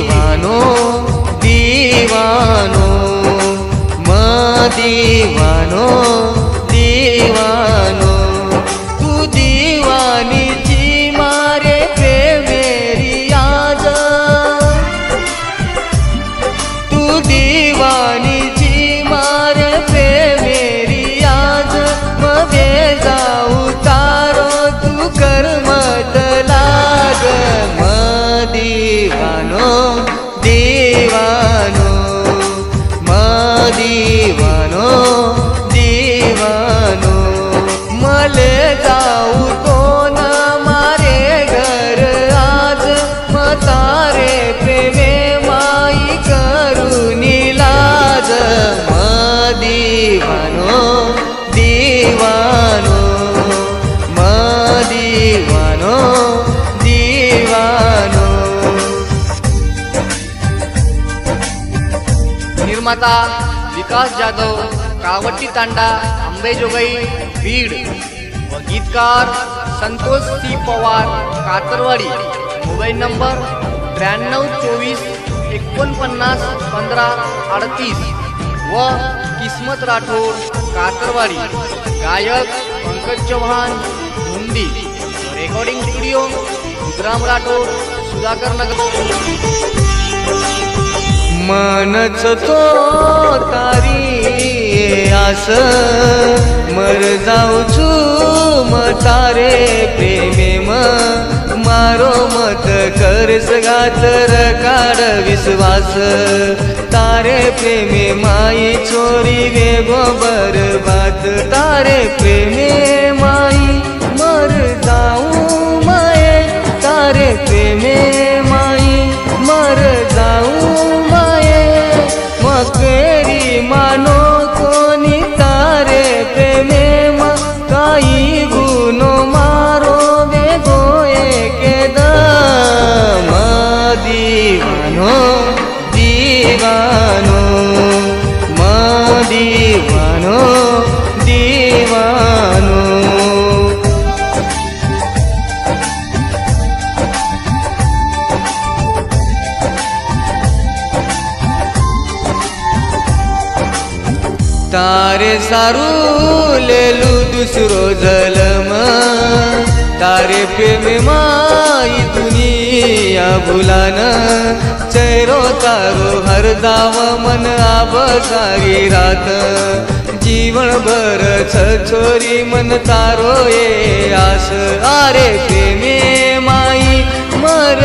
दीवानो दीवानो दीवानो दीवानो तू दीवानी जी मारे प्रेमेरी आज तू दीवानी जी मारे प्रेमेरी आज मध्ये जाऊ तारो तू कर मत लाग दीवानो दीवानो दीवानो दीवानो मले जाऊ तो न मारे घर आज मतारे प्रेमे माई करुनी लाज दीवानो दीवानो दीवानो दीवानो। निर्माता विकास जाधव, कावटी तांडा, अंबेजोगाई, बीड व गीतकार Santosh C Pawar, Katarwadi. Mobile number 9324491538 व किस्मत राठोड, कातरवाडी। गायक पंकज चव्हाण, धुंडी। Recording studio Rudram Rathod, Sudhakar Nagar. मनच तो तारी आस मर जाऊचू मतारे प्रेमे मारो मत कर सगातर काढ विश्वास तारे प्रेमे माई चोरी वेगो बरबात तारे प्रेमे माई मर जाऊ माये तारे प्रेमे माई मर जाऊ मकरी मानो कोनी तारे प्रेमे काई गुनो मारो बेगो एकदम दीवानो दीवानो दीवानो दीवानो। तारे सारू लेलू दुसरो जलम तारे प्रेमे माई दुनिया भुलान चेहरो तारो हर दाव मन आबकारी रात जीवन भर छोरी मन तारो ये आस आरे प्रेमे माई मर